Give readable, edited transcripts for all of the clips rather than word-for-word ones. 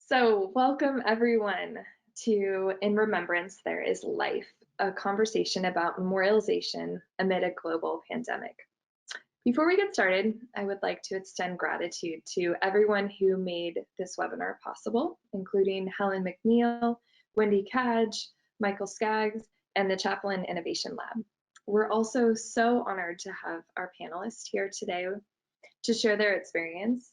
So, welcome everyone to In Remembrance There is Life, a conversation about memorialization amid a global pandemic. Before we get started, I would like to extend gratitude to everyone who made this webinar possible, including Helen McNeil, Wendy Cadge, Michael Skaggs, and the Chaplain Innovation Lab. We're also so honored to have our panelists here today to share their experience.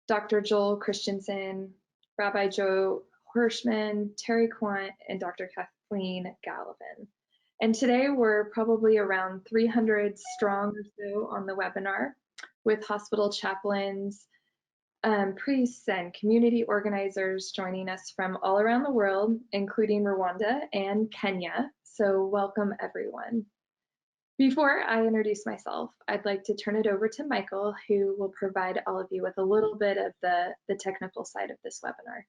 Dr. Joel Christensen, Rabbi Joe Hershman, Teri, Kwant, and Dr. Kathleen Gallivan. And today we're probably around 300 strong or so on the webinar with hospital chaplains, priests, and community organizers joining us from all around the world, including Rwanda and Kenya. So welcome everyone. Before I introduce myself, I'd like to turn it over to Michael, who will provide all of you with a little bit of the technical side of this webinar.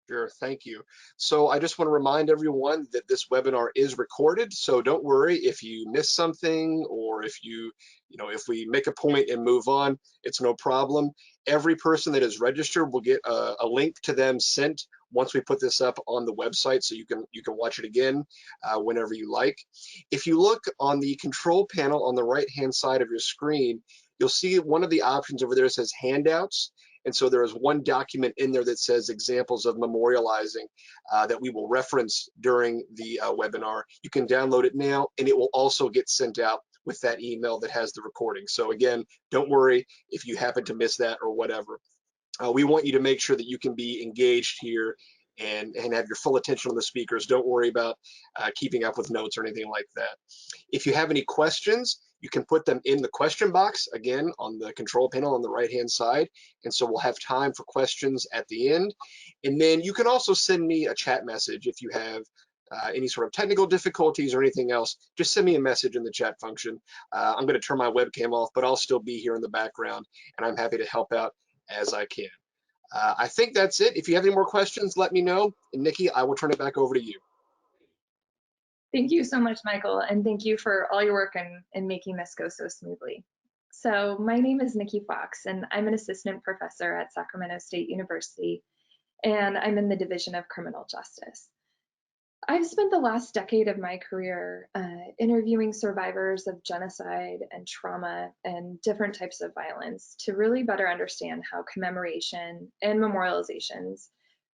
Sure, thank you. So I just want to remind everyone that this webinar is recorded, so don't worry if you miss something or if if we make a point and move on, it's no problem. Every person that is registered will get a link to them sent once we put this up on the website, so you can watch it again whenever you like. If you look on the control panel on the right-hand side of your screen, you'll see one of the options over there says handouts. And so there is one document in there that says examples of memorializing that we will reference during the webinar. You can download it now, and it will also get sent out with that email that has the recording. So again, don't worry if you happen to miss that or whatever. We want you to make sure that you can be engaged here and have your full attention on the speakers. Don't worry about keeping up with notes or anything like that. If you have any questions, you can put them in the question box, again, on the control panel on the right-hand side. And so we'll have time for questions at the end. And then you can also send me a chat message if you have any sort of technical difficulties or anything else. Just send me a message in the chat function. I'm going to turn my webcam off, but I'll still be here in the background, and I'm happy to help out as I can. I think that's it. If you have any more questions, let me know. And Nikki, I will turn it back over to you. Thank you so much, Michael, and thank you for all your work in making this go so smoothly. So my name is Nikki Fox, and I'm an assistant professor at Sacramento State University, and I'm in the Division of Criminal Justice. I've spent the last decade of my career interviewing survivors of genocide and trauma and different types of violence to really better understand how commemoration and memorializations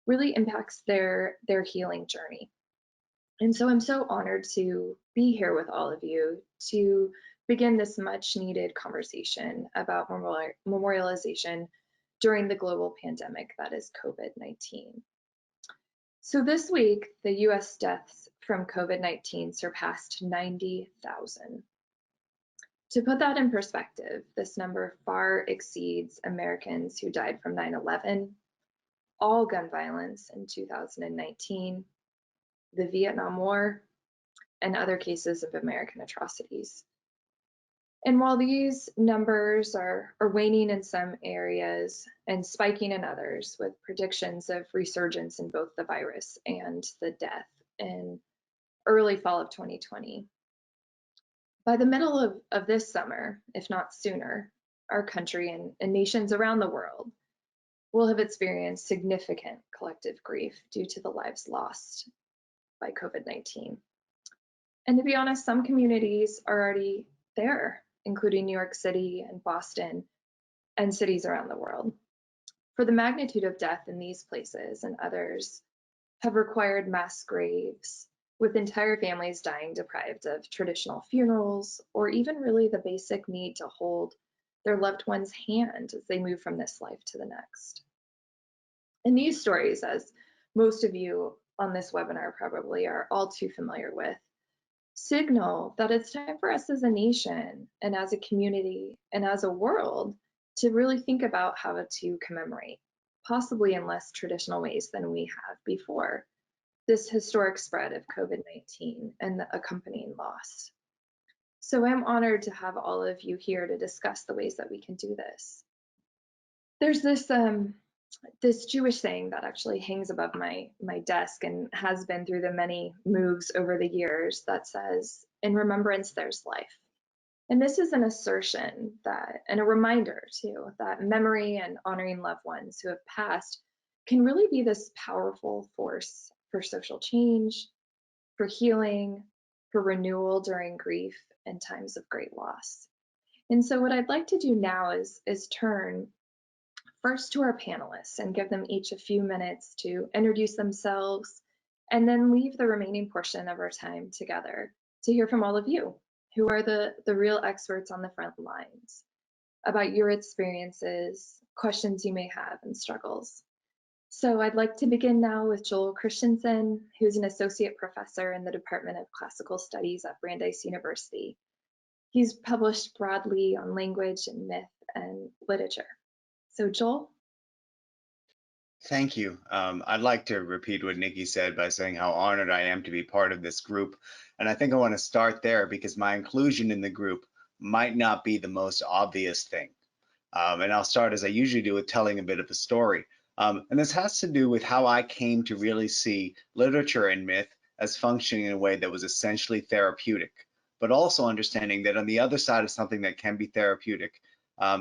really impacts their healing journey. And so I'm so honored to be here with all of you to begin this much needed conversation about memorialization during the global pandemic that is COVID-19. So this week, the US deaths from COVID-19 surpassed 90,000. To put that in perspective, this number far exceeds Americans who died from 9/11, all gun violence in 2019, the Vietnam War, and other cases of American atrocities. And while these numbers are waning in some areas and spiking in others, with predictions of resurgence in both the virus and the death in early fall of 2020, by the middle of this summer, if not sooner, our country and nations around the world will have experienced significant collective grief due to the lives lost by COVID-19. And to be honest, some communities are already there, including New York City and Boston and cities around the world. For the magnitude of death in these places and others have required mass graves, with entire families dying deprived of traditional funerals, or even really the basic need to hold their loved one's hand as they move from this life to the next. And these stories, as most of you on this webinar probably are all too familiar with, signal that it's time for us as a nation and as a community and as a world to really think about how to commemorate, possibly in less traditional ways than we have before, this historic spread of COVID-19 and the accompanying loss. So I'm honored to have all of you here to discuss the ways that we can do this. There's this Jewish saying that actually hangs above my desk and has been through the many moves over the years that says, in remembrance, there's life. And this is an assertion that, and a reminder too, that memory and honoring loved ones who have passed can really be this powerful force for social change, for healing, for renewal during grief and times of great loss. And so what I'd like to do now is turn first to our panelists and give them each a few minutes to introduce themselves, and then leave the remaining portion of our time together to hear from all of you, who are the real experts on the front lines, about your experiences, questions you may have, and struggles. So I'd like to begin now with Joel Christensen, who's an associate professor in the Department of Classical Studies at Brandeis University. He's published broadly on language and myth and literature. So Joel? Thank you. I'd like to repeat what Nikki said by saying how honored I am to be part of this group. And I think I want to start there because my inclusion in the group might not be the most obvious thing. And I'll start as I usually do with telling a bit of a story. And this has to do with how I came to really see literature and myth as functioning in a way that was essentially therapeutic, but also understanding that on the other side of something that can be therapeutic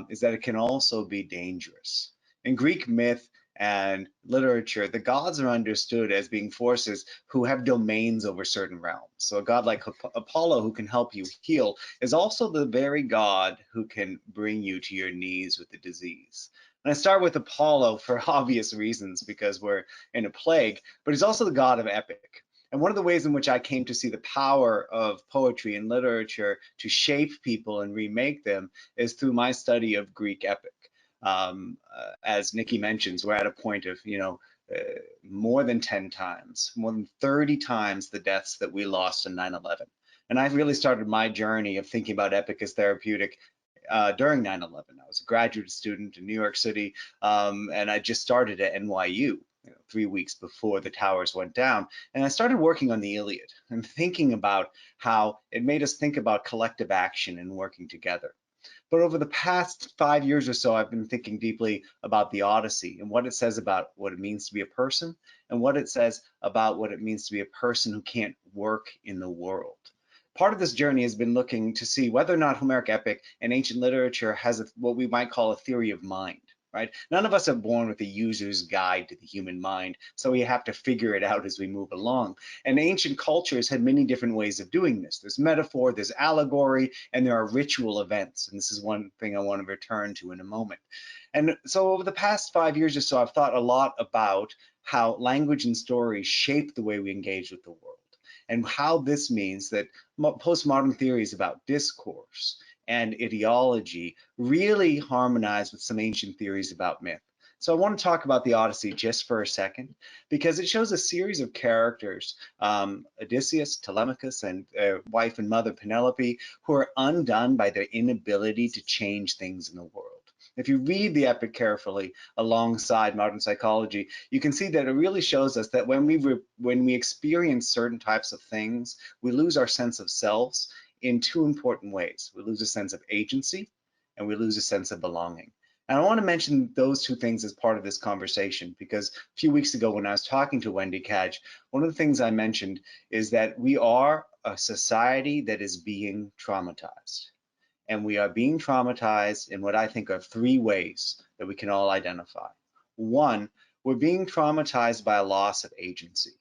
is that it can also be dangerous. In Greek myth and literature, the gods are understood as being forces who have domains over certain realms. So a god like Apollo, who can help you heal, is also the very god who can bring you to your knees with the disease. And I start with Apollo for obvious reasons because we're in a plague, but he's also the god of epic. And one of the ways in which I came to see the power of poetry and literature to shape people and remake them is through my study of Greek epic. As Nikki mentions, we're at a point of, more than 10 times, more than 30 times the deaths that we lost in 9/11. And I really started my journey of thinking about epic as therapeutic during 9/11. I was a graduate student in New York City, and I just started at NYU. 3 weeks before the towers went down. And I started working on the Iliad and thinking about how it made us think about collective action and working together. But over the past 5 years or so, I've been thinking deeply about the Odyssey and what it says about what it means to be a person and what it says about what it means to be a person who can't work in the world. Part of this journey has been looking to see whether or not Homeric epic and ancient literature has what we might call a theory of mind. Right? None of us are born with a user's guide to the human mind, so we have to figure it out as we move along. And ancient cultures had many different ways of doing this. There's metaphor, there's allegory, and there are ritual events. And this is one thing I want to return to in a moment. And so over the past 5 years or so, I've thought a lot about how language and story shape the way we engage with the world, and how this means that postmodern theories about discourse and ideology really harmonize with some ancient theories about myth. So I want to talk about the Odyssey just for a second, because it shows a series of characters, Odysseus, Telemachus, and wife and mother Penelope, who are undone by their inability to change things in the world. If you read the epic carefully alongside modern psychology, you can see that it really shows us that when we experience certain types of things, we lose our sense of selves in two important ways. We lose a sense of agency and we lose a sense of belonging. And I want to mention those two things as part of this conversation, because a few weeks ago when I was talking to Wendy Cadge, one of the things I mentioned is that we are a society that is being traumatized. And we are being traumatized in what I think are three ways that we can all identify. One, we're being traumatized by a loss of agency.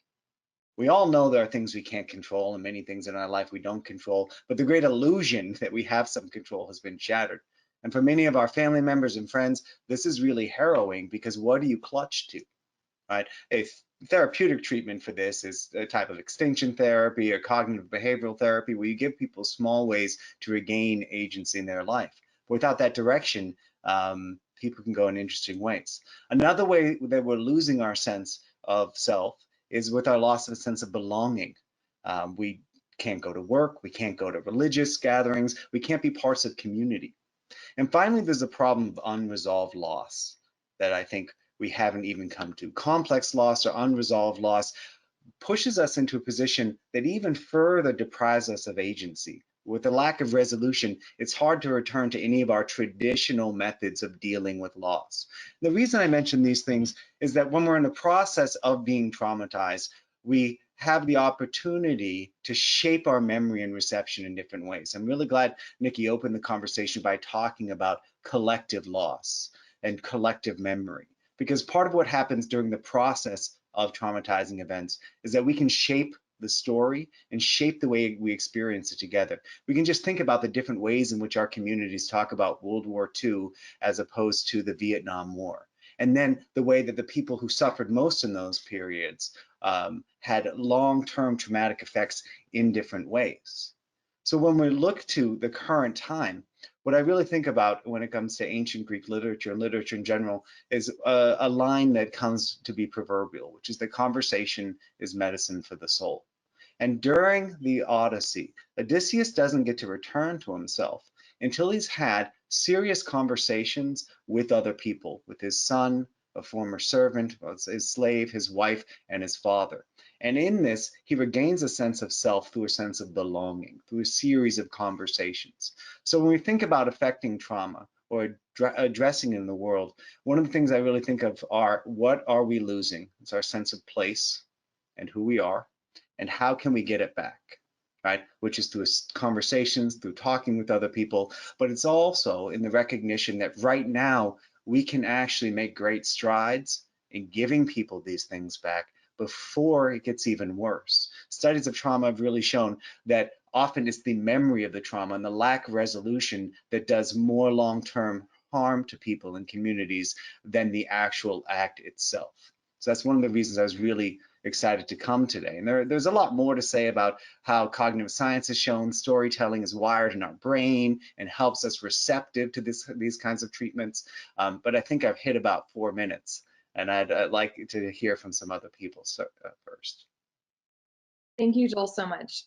We all know there are things we can't control and many things in our life we don't control, but the great illusion that we have some control has been shattered. And for many of our family members and friends, this is really harrowing, because what do you clutch to, right? A therapeutic treatment for this is a type of extinction therapy or cognitive behavioral therapy, where you give people small ways to regain agency in their life. But without that direction, people can go in interesting ways. Another way that we're losing our sense of self is with our loss of a sense of belonging. We can't go to work, we can't go to religious gatherings, we can't be parts of community. And finally, there's a problem of unresolved loss that I think we haven't even come to. Complex loss or unresolved loss pushes us into a position that even further deprives us of agency. With the lack of resolution, it's hard to return to any of our traditional methods of dealing with loss. The reason I mention these things is that when we're in the process of being traumatized, we have the opportunity to shape our memory and reception in different ways. I'm really glad Nikki opened the conversation by talking about collective loss and collective memory. Because part of what happens during the process of traumatizing events is that we can shape the story and shape the way we experience it together. We can just think about the different ways in which our communities talk about World War II as opposed to the Vietnam War. And then the way that the people who suffered most in those periods had long-term traumatic effects in different ways. So when we look to the current time, what I really think about when it comes to ancient Greek literature and literature in general is a line that comes to be proverbial, which is that conversation is medicine for the soul. And during the Odyssey, Odysseus doesn't get to return to himself until he's had serious conversations with other people, with his son, a former servant, his slave, his wife, and his father. And in this, he regains a sense of self through a sense of belonging, through a series of conversations. So when we think about affecting trauma or addressing it in the world, one of the things I really think of are, what are we losing? It's our sense of place and who we are, and how can we get it back, right? Which is through conversations, through talking with other people, but it's also in the recognition that right now we can actually make great strides in giving people these things back before it gets even worse. Studies of trauma have really shown that often it's the memory of the trauma and the lack of resolution that does more long-term harm to people and communities than the actual act itself. So that's one of the reasons I was really excited to come today. And there's a lot more to say about how cognitive science has shown storytelling is wired in our brain and helps us receptive to these kinds of treatments. But I think I've hit about 4 minutes, and I'd like to hear from some other people first. Thank you, Joel, so much.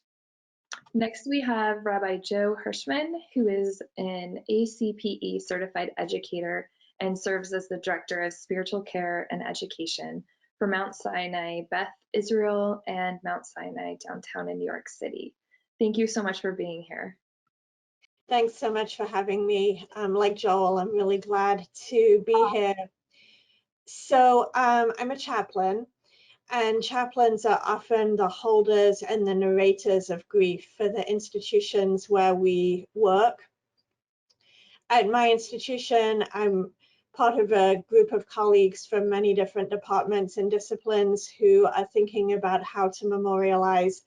Next, we have Rabbi Joe Hershman, who is an ACPE certified educator and serves as the Director of Spiritual Care and Education for Mount Sinai, Beth, Israel, and Mount Sinai downtown in New York City. Thank you so much for being here. Thanks so much for having me. Like Joel, I'm really glad to be here. So I'm a chaplain, and chaplains are often the holders and the narrators of grief for the institutions where we work. At my institution, I'm part of a group of colleagues from many different departments and disciplines who are thinking about how to memorialize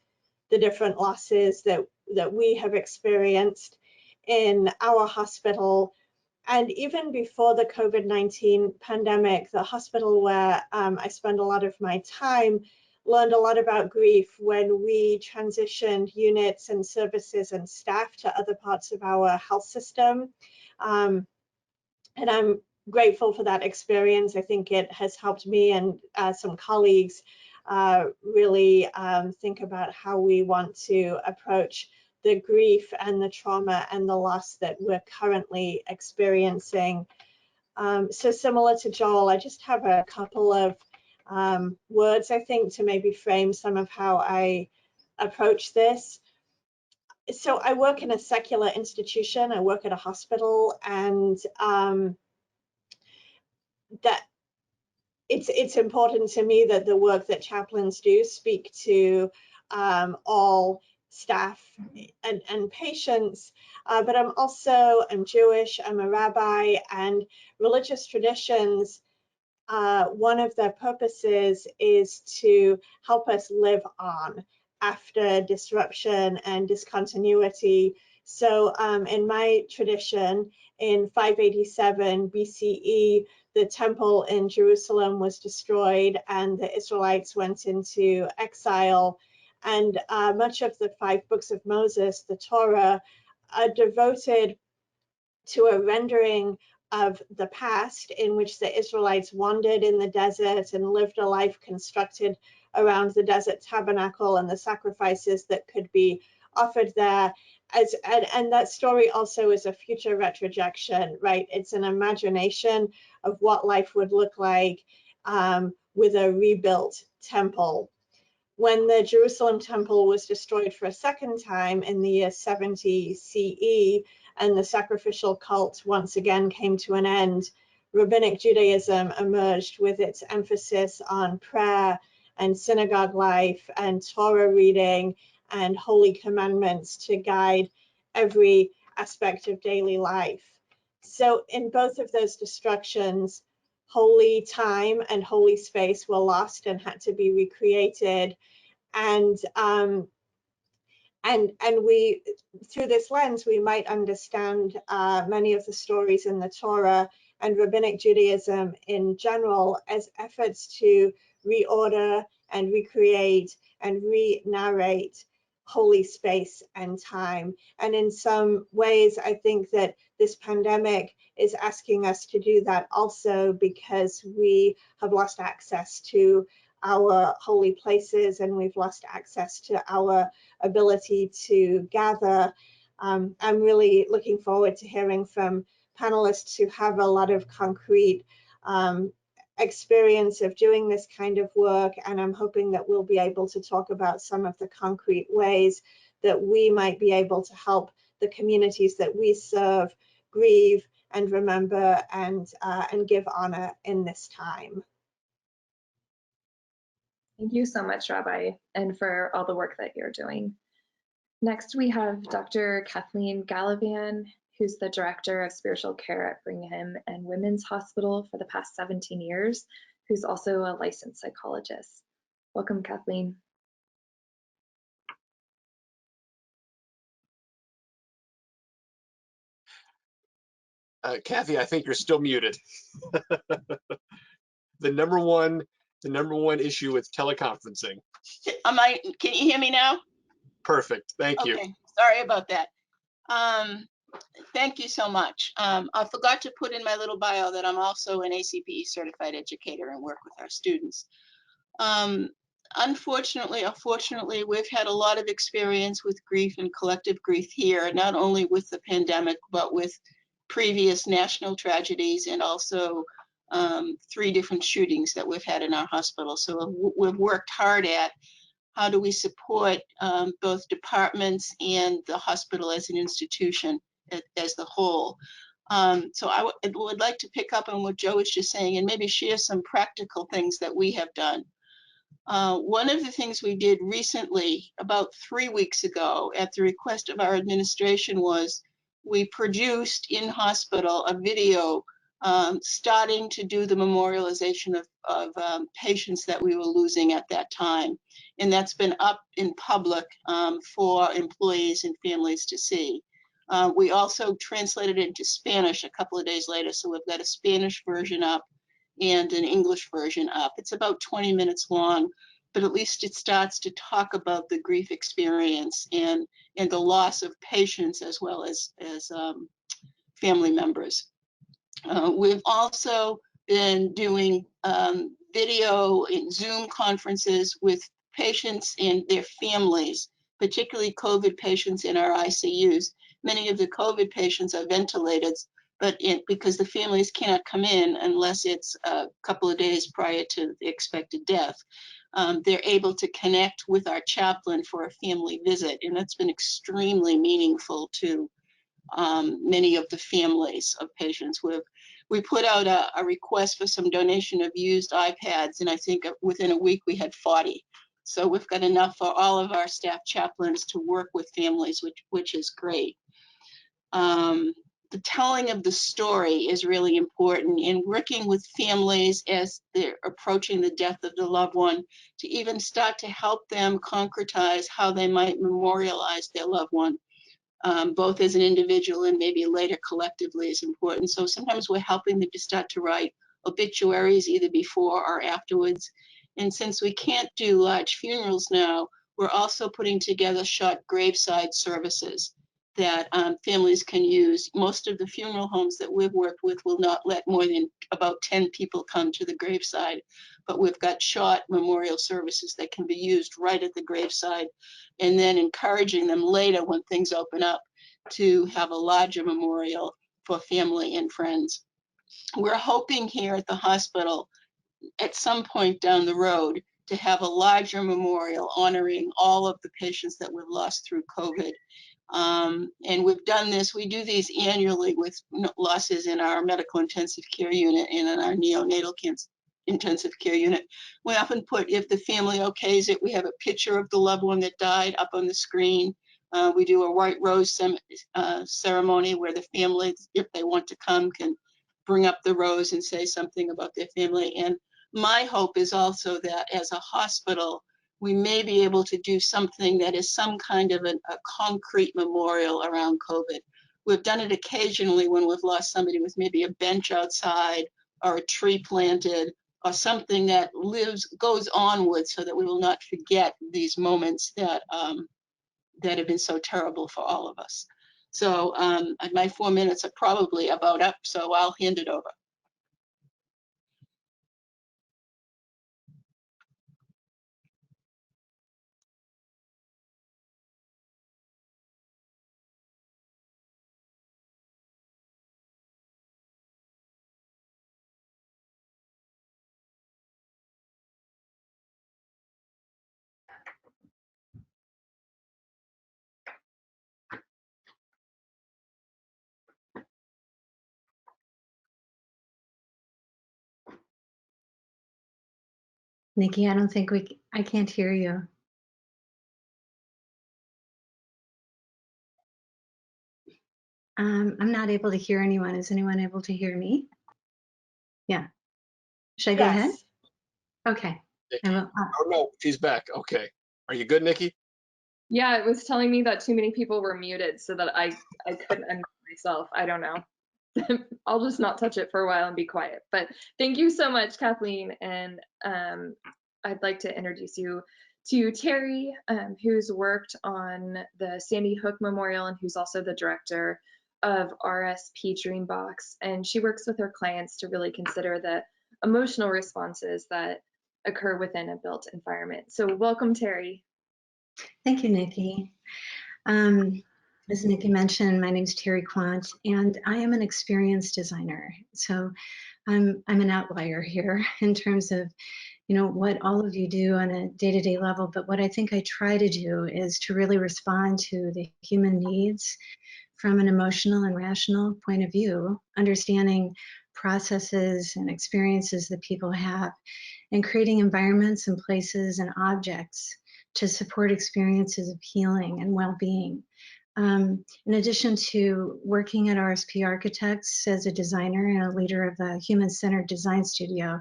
the different losses that we have experienced in our hospital. And even before the COVID-19 pandemic, the hospital where I spend a lot of my time learned a lot about grief when we transitioned units and services and staff to other parts of our health system. And I'm grateful for that experience. I think it has helped me and some colleagues really think about how we want to approach the grief and the trauma and the loss that we're currently experiencing. So similar to Joel, I just have a couple of words, I think, to maybe frame some of how I approach this. So I work in a secular institution, I work at a hospital, and that it's important to me that the work that chaplains do speak to all staff and patients, but I'm Jewish, I'm a rabbi, and religious traditions, one of their purposes is to help us live on after disruption and discontinuity. So in my tradition, in 587 BCE, the temple in Jerusalem was destroyed and the Israelites went into exile. And much of the 5 books of Moses, the Torah, are devoted to a rendering of the past in which the Israelites wandered in the desert and lived a life constructed around the desert tabernacle and the sacrifices that could be offered there. And that story also is a future retrojection, right? It's an imagination of what life would look like with a rebuilt temple. When the Jerusalem temple was destroyed for a second time in the year 70 CE, and the sacrificial cult once again came to an end, Rabbinic Judaism emerged with its emphasis on prayer and synagogue life and Torah reading and holy commandments to guide every aspect of daily life. So in both of those destructions, holy time and holy space were lost and had to be recreated. And we, through this lens, we might understand many of the stories in the Torah and Rabbinic Judaism in general as efforts to reorder and recreate and re-narrate holy space and time. And in some ways, I think that this pandemic is asking us to do that also, because we have lost access to our holy places and we've lost access to our ability to gather. I'm really looking forward to hearing from panelists who have a lot of concrete experience of doing this kind of work, and I'm hoping that we'll be able to talk about some of the concrete ways that we might be able to help the communities that we serve grieve and remember and give honor in this time. Thank you so much, Rabbi, and for all the work that you're doing. Next, we have Dr. Kathleen Gallivan, who's the Director of Spiritual Care at Brigham and Women's Hospital for the past 17 years, who's also a licensed psychologist. Welcome, Kathleen. Kathy, I think you're still muted. The number one issue with teleconferencing. Can you hear me now? Perfect. Thank you. Okay, sorry about that. Thank you so much. I forgot to put in my little bio that I'm also an ACPE certified educator and work with our students. Unfortunately or fortunately, we've had a lot of experience with grief and collective grief here, not only with the pandemic, but with previous national tragedies and also 3 different shootings that we've had in our hospital. So we've worked hard at how do we support both departments and the hospital as an institution as the whole. So I would like to pick up on what Joe was just saying and maybe share some practical things that we have done. One of the things we did recently, about 3 weeks ago, at the request of our administration, was we produced in hospital a video starting to do the memorialization of patients that we were losing at that time. And that's been up in public for employees and families to see. We also translated it into Spanish a couple of days later, so we've got a Spanish version up and an English version up. It's about 20 minutes long, but at least it starts to talk about the grief experience and the loss of patients as well as family members. We've also been doing video and Zoom conferences with patients and their families, particularly COVID patients in our ICUs. Many of the COVID patients are ventilated, but because the families cannot come in unless it's a couple of days prior to the expected death, they're able to connect with our chaplain for a family visit, and that's been extremely meaningful to many of the families of patients. We put out a request for some donation of used iPads, and I think within a week we had 40. So we've got enough for all of our staff chaplains to work with families, which is great. The telling of the story is really important in working with families as they're approaching the death of the loved one, to even start to help them concretize how they might memorialize their loved one. Both as an individual and maybe later collectively is important. So sometimes we're helping them to start to write obituaries either before or afterwards. And since we can't do large funerals now, we're also putting together short graveside services that families can use. Most of the funeral homes that we've worked with will not let more than about 10 people come to the graveside, but we've got short memorial services that can be used right at the graveside, and then encouraging them later when things open up to have a larger memorial for family and friends. We're hoping here at the hospital at some point down the road to have a larger memorial honoring all of the patients that we've lost through COVID. And we've done this, we do these annually with losses in our medical intensive care unit and in our neonatal intensive care unit. We often put, if the family okays it, we have a picture of the loved one that died up on the screen. We do a white rose ceremony where the family, if they want to come, can bring up the rose and say something about their family. And my hope is also that as a hospital, we may be able to do something that is some kind of a concrete memorial around COVID. We've done it occasionally when we've lost somebody with maybe a bench outside or a tree planted or something that goes onward, so that we will not forget these moments that that have been so terrible for all of us. So my 4 minutes are probably about up, so I'll hand it over. Nikki, I don't think I can't hear you. I'm not able to hear anyone. Is anyone able to hear me? Yeah. Should I go ahead? Yes. Okay. Nikki. I will, Oh no, she's back. Okay. Are you good, Nikki? Yeah, it was telling me that too many people were muted so that I couldn't unmute myself. I don't know. I'll just not touch it for a while and be quiet. But thank you so much, Kathleen. And I'd like to introduce you to Teri, who's worked on the Sandy Hook Memorial and who's also the director of RSP Dreambox. And she works with her clients to really consider the emotional responses that occur within a built environment. So welcome, Teri. thank you, Nikki. As Nikki mentioned, my name is Teri Kwant, and I am an experienced designer. So I'm an outlier here in terms of, you know, what all of you do on a day-to-day level. But what I think I try to do is to really respond to the human needs from an emotional and rational point of view, understanding processes and experiences that people have, and creating environments and places and objects to support experiences of healing and well-being. In addition to working at RSP Architects as a designer and a leader of a human-centered design studio,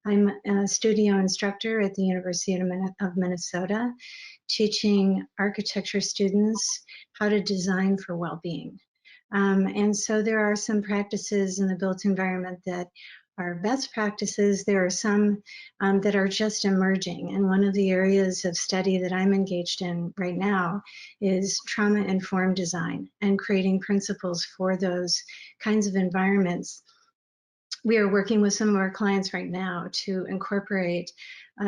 I'm a studio instructor at the University of Minnesota, teaching architecture students how to design for well-being. And so there are some practices in the built environment that are best practices. There are some that are just emerging. And one of the areas of study that I'm engaged in right now is trauma-informed design and creating principles for those kinds of environments. We are working with some of our clients right now to incorporate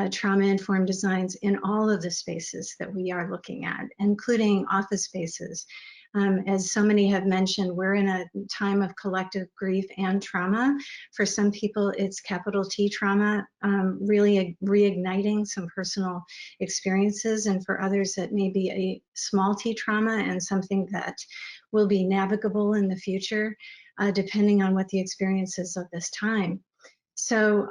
trauma-informed designs in all of the spaces that we are looking at, including office spaces. As so many have mentioned, we're in a time of collective grief and trauma. For some people, it's capital T trauma, really reigniting some personal experiences. And for others, it may be a small t trauma and something that will be navigable in the future, depending on what the experience is of this time. So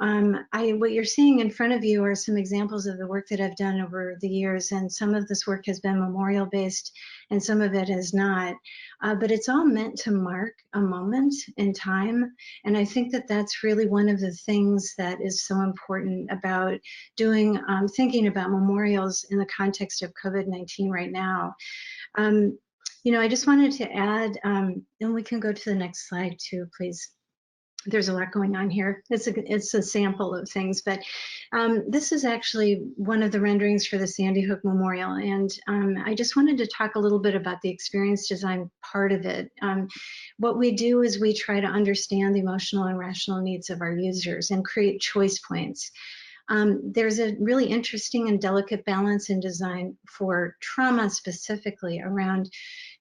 what you're seeing in front of you are some examples of the work that I've done over the years, and some of this work has been memorial based and some of it is not, but it's all meant to mark a moment in time. And I think that that's really one of the things that is so important about doing, thinking about memorials in the context of COVID-19 right now. You know, I just wanted to add, and we can go to the next slide too, please. There's a lot going on here. It's a sample of things, but this is actually one of the renderings for the Sandy Hook Memorial. And I just wanted to talk a little bit about the experience design part of it. What we do is we try to understand the emotional and rational needs of our users and create choice points. There's a really interesting and delicate balance in design for trauma specifically around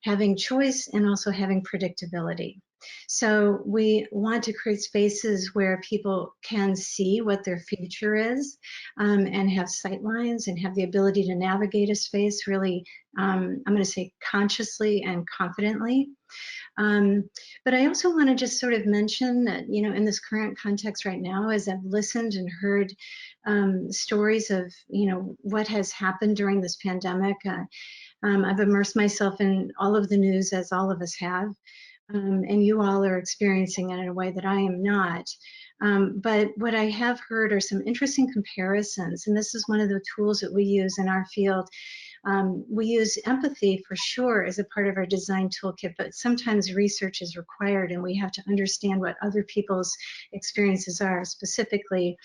having choice and also having predictability. So we want to create spaces where people can see what their future is and have sight lines and have the ability to navigate a space really, I'm going to say consciously and confidently. But I also want to just sort of mention that, you know, in this current context right now, as I've listened and heard stories of, you know, what has happened during this pandemic, I've immersed myself in all of the news, as all of us have. and you all are experiencing it in a way that I am not. But what I have heard are some interesting comparisons, and this is one of the tools that we use in our field. We use empathy for sure as a part of our design toolkit, but sometimes research is required and we have to understand what other people's experiences are, specifically,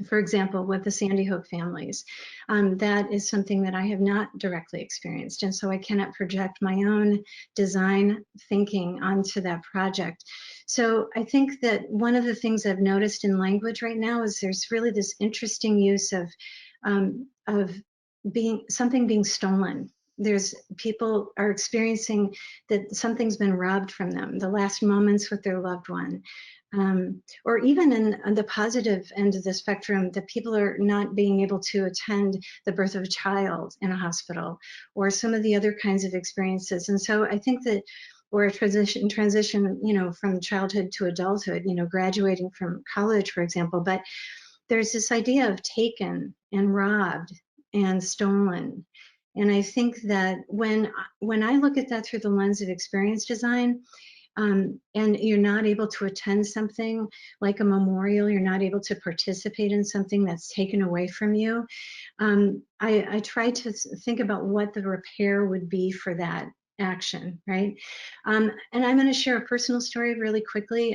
for example, with the Sandy Hook families. That is something that I have not directly experienced, and so I cannot project my own design thinking onto that project. So I think that one of the things I've noticed in language right now is there's really this interesting use of something being stolen. There's people are experiencing that something's been robbed from them, the last moments with their loved one. Or even in the positive end of the spectrum, that people are not being able to attend the birth of a child in a hospital, or some of the other kinds of experiences. And so I think that, or a transition, from childhood to adulthood, graduating from college, for example. But there's this idea of taken and robbed and stolen. And I think that when I look at that through the lens of experience design, and you're not able to attend something like a memorial, you're not able to participate in something that's taken away from you, I try to think about what the repair would be for that action, right? And I'm going to share a personal story really quickly.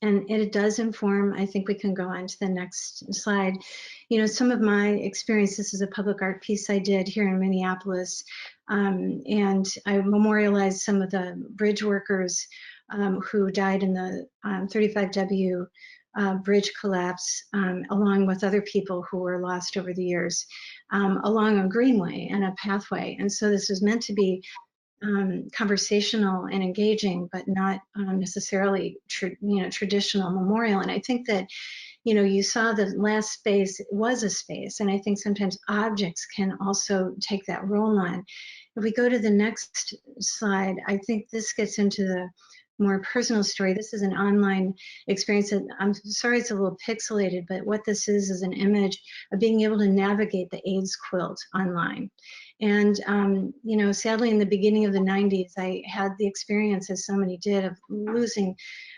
And it does inform, I think we can go on to the next slide. Some of my experience, this is a public art piece I did here in Minneapolis, and I memorialized some of the bridge workers who died in the 35W bridge collapse, along with other people who were lost over the years, along a greenway and a pathway. And so this was meant to be conversational and engaging, but not necessarily traditional memorial. And I think that you saw the last space was a space, and I think sometimes objects can also take that role on. If we go to the next slide, I think this gets into the more personal story. This is an online experience that, I'm sorry it's a little pixelated, but what this is an image of being able to navigate the AIDS quilt online. And, sadly, in the beginning of the 90s, I had the experience, as so many did, of losing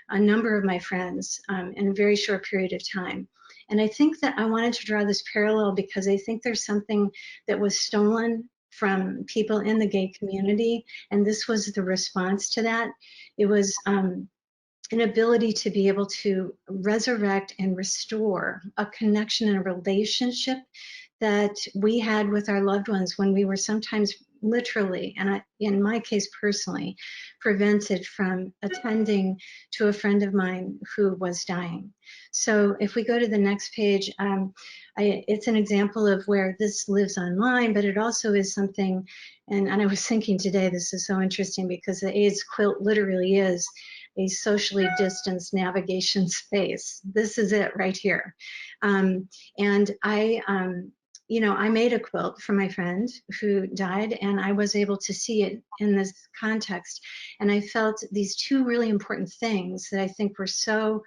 a number of my friends in a very short period of time. And I think that I wanted to draw this parallel because I think there's something that was stolen from people in the gay community, and this was the response to that. It was an ability to be able to resurrect and restore a connection and a relationship that we had with our loved ones when we were sometimes literally, and in my case personally, prevented from attending to a friend of mine who was dying. So if we go to the next page, it's an example of where this lives online, but it also is something, and I was thinking today, this is so interesting because the AIDS quilt literally is a socially distanced navigation space. This is it right here. And I made a quilt for my friend who died, and I was able to see it in this context. And I felt these two really important things that I think were so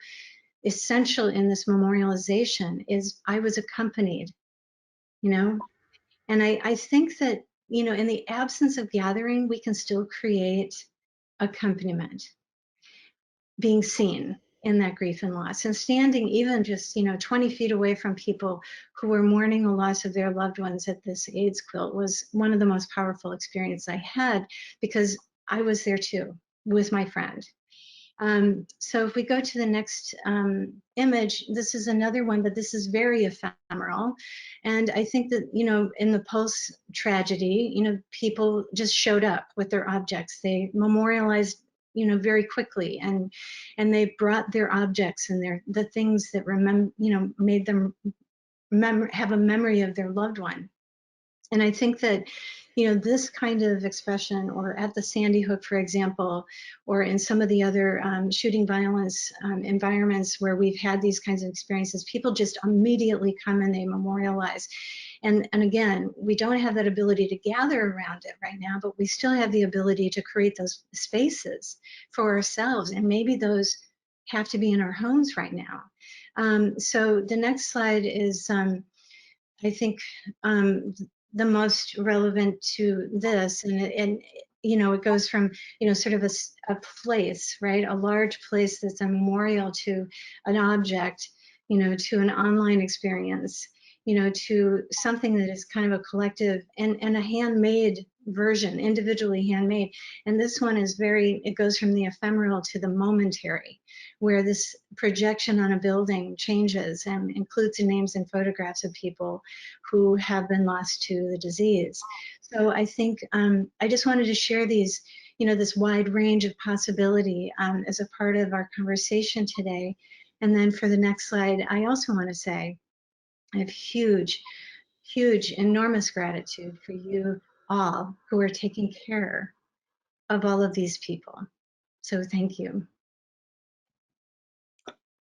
essential in this memorialization is I was accompanied, and I think that, in the absence of gathering, we can still create accompaniment, being seen in that grief and loss, and standing even just 20 feet away from people who were mourning the loss of their loved ones at this AIDS quilt was one of the most powerful experiences I had, because I was there too with my friend. So if we go to the next image, this is another one, but this is very ephemeral. And I think that, in the post-tragedy, people just showed up with their objects. They memorialized very quickly, and they brought their objects and the things that made them have a memory of their loved one. And I think that, this kind of expression, or at the Sandy Hook, for example, or in some of the other shooting violence environments where we've had these kinds of experiences, people just immediately come and they memorialize. And again, we don't have that ability to gather around it right now, but we still have the ability to create those spaces for ourselves. And maybe those have to be in our homes right now. So the next slide is, I think, the most relevant to this, and you know, it goes from, you know, sort of a place, right? A large place that's a memorial to an object, you know, to an online experience, you know, to something that is kind of a collective and a handmade version, individually handmade. And this one is it goes from the ephemeral to the momentary, where this projection on a building changes and includes the names and photographs of people who have been lost to the disease. So I think I just wanted to share these, you know, this wide range of possibility as a part of our conversation today. And then for the next slide, I also want to say I have huge, enormous gratitude for you all who are taking care of all of these people. So thank you.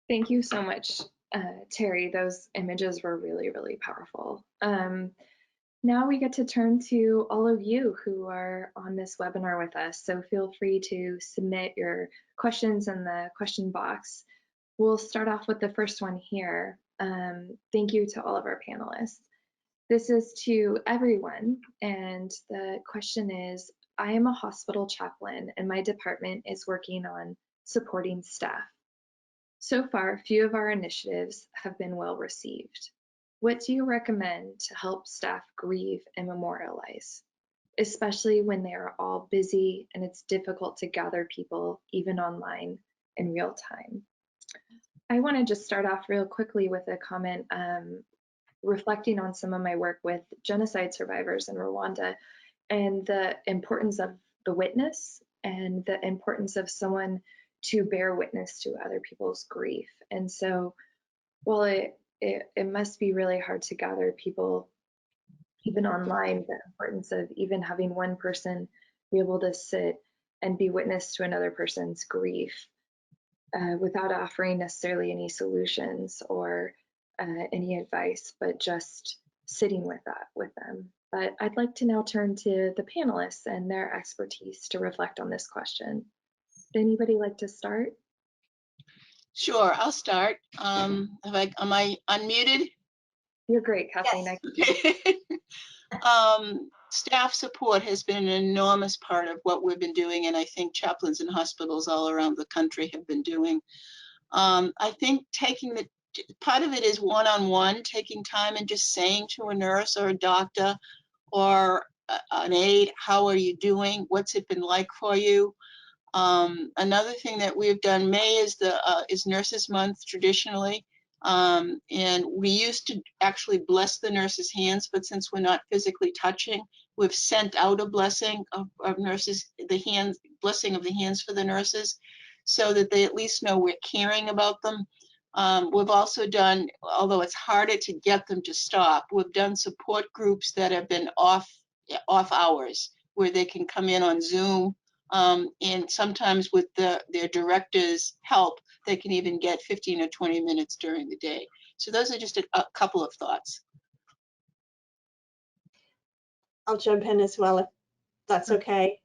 Thank you so much, Teri. Those images were really, really powerful. Now we get to turn to all of you who are on this webinar with us. So feel free to submit your questions in the question box. We'll start off with the first one here. Thank you to all of our panelists. This is to everyone, and the question is, I am a hospital chaplain and my department is working on supporting staff. So far, few of our initiatives have been well received. What do you recommend to help staff grieve and memorialize, especially when they are all busy and it's difficult to gather people even online in real time? I want to just start off real quickly with a comment reflecting on some of my work with genocide survivors in Rwanda and the importance of the witness and the importance of someone to bear witness to other people's grief. And so while it must be really hard to gather people even online, the importance of even having one person be able to sit and be witness to another person's grief without offering necessarily any solutions or any advice, but just sitting with them. But I'd like to now turn to the panelists and their expertise to reflect on this question. Would anybody like to start? Sure, I'll start. Am I unmuted? You're great, Kathleen. Yes. Okay. Staff support has been an enormous part of what we've been doing, and I think chaplains in hospitals all around the country have been doing. I think part of it is one-on-one, taking time and just saying to a nurse or a doctor or an aide, how are you doing? What's it been like for you? Another thing that we've done, May is Nurses Month traditionally, and we used to actually bless the nurses' hands, but since we're not physically touching, we've sent out a blessing of nurses, blessing of the hands for the nurses, so that they at least know we're caring about them. We've also done, although it's harder to get them to stop, we've done support groups that have been off hours, where they can come in on Zoom. And sometimes with their director's help, they can even get 15 or 20 minutes during the day. So those are just a couple of thoughts. I'll jump in as well if that's okay.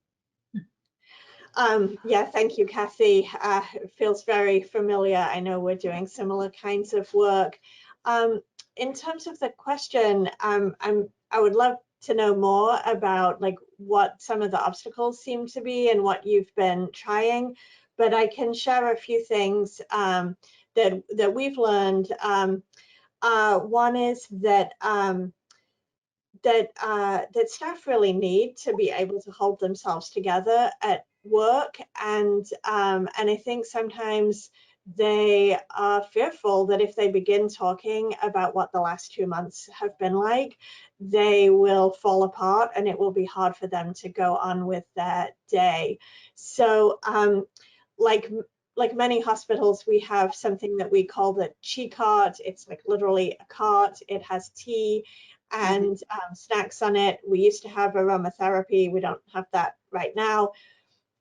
Yeah, thank you, Kathy. It feels very familiar. I know we're doing similar kinds of work. In terms of the question, I would love to know more about like what some of the obstacles seem to be and what you've been trying, but I can share a few things that we've learned. One is that that staff really need to be able to hold themselves together at work, and I think sometimes they are fearful that if they begin talking about what the last 2 months have been like, they will fall apart and it will be hard for them to go on with their day. So like many hospitals, we have something that we call the chi cart. It's like literally a cart. It has tea and snacks on it. We used to have aromatherapy. We don't have that right now.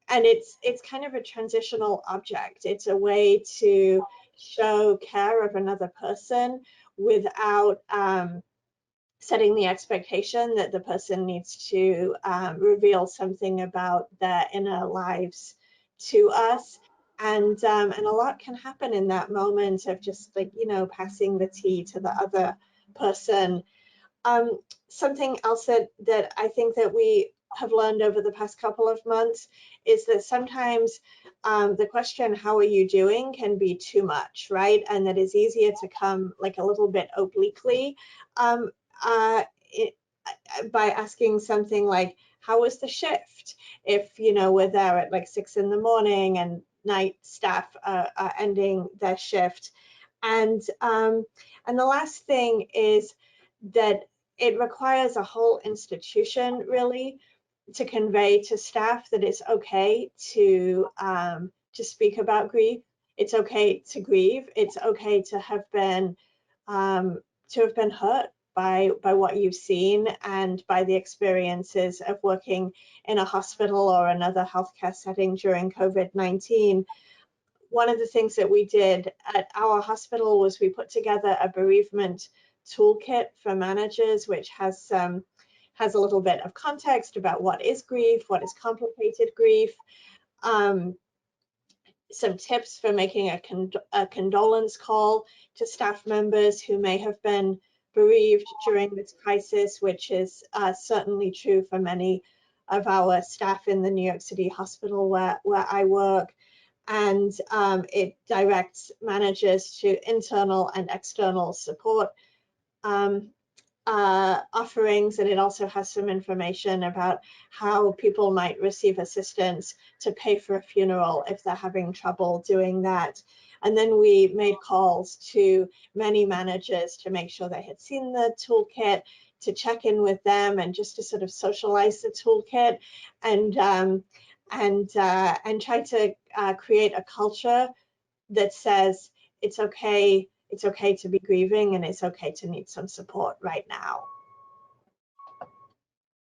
And it's kind of a transitional object. It's a way to show care of another person without setting the expectation that the person needs to reveal something about their inner lives to us. And a lot can happen in that moment of just like, you know, passing the tea to the other person. Something else that I think that we have learned over the past couple of months is that sometimes the question, how are you doing, can be too much, right? And that it's easier to come like a little bit obliquely by asking something like, how was the shift? If, you know, we're there at like 6 in the morning and night staff are ending their shift. And the last thing is that it requires a whole institution really to convey to staff that it's okay to speak about grief. It's okay to grieve. It's okay to have been hurt by what you've seen and by the experiences of working in a hospital or another healthcare setting during COVID-19. One of the things that we did at our hospital was we put together a bereavement toolkit for managers, which has a little bit of context about what is grief, what is complicated grief, some tips for making a condolence call to staff members who may have been bereaved during this crisis, which is certainly true for many of our staff in the New York City hospital where I work. And it directs managers to internal and external support offerings, and it also has some information about how people might receive assistance to pay for a funeral if they're having trouble doing that. And then we made calls to many managers to make sure they had seen the toolkit, to check in with them, and just to sort of socialize the toolkit and try to create a culture that says it's okay to be grieving and it's okay to need some support right now.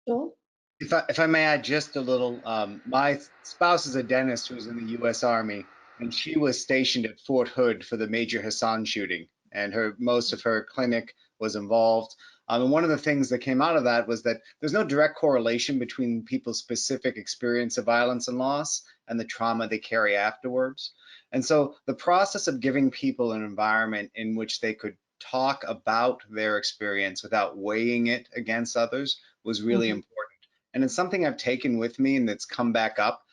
Joel? If I may add just a little, my spouse is a dentist who's in the U.S. Army, and she was stationed at Fort Hood for the Major Hassan shooting, and most of her clinic was involved. And one of the things that came out of that was that there's no direct correlation between people's specific experience of violence and loss and the trauma they carry afterwards. And so the process of giving people an environment in which they could talk about their experience without weighing it against others was really important. And it's something I've taken with me and that's come back up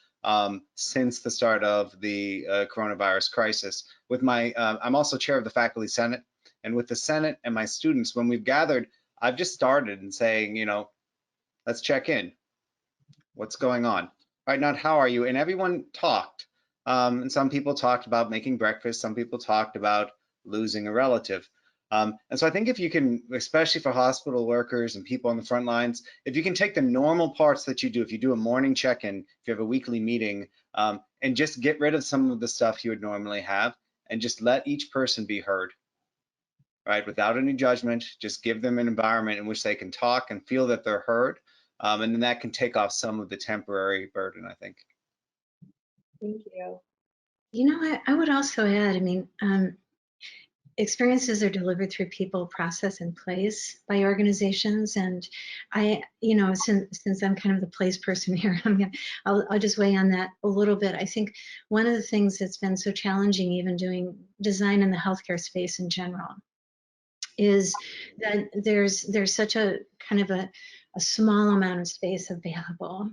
since the start of the coronavirus crisis. With my, I'm also chair of the Faculty Senate, and with the Senate and my students, when we've gathered, I've just started and saying, you know, let's check in. What's going on? Right, not how are you? And everyone talked. And some people talked about making breakfast. Some people talked about losing a relative. And so I think if you can, especially for hospital workers and people on the front lines, if you can take the normal parts that you do, if you do a morning check-in, if you have a weekly meeting, and just get rid of some of the stuff you would normally have and just let each person be heard, right? Without any judgment, just give them an environment in which they can talk and feel that they're heard. And then that can take off some of the temporary burden, I think. Thank you. You know, I would also add, I mean, experiences are delivered through people, process, and place by organizations. And I, you know, since I'm kind of the place person here, I'll just weigh on that a little bit. I think one of the things that's been so challenging, even doing design in the healthcare space in general, is that there's such a kind of a small amount of space available.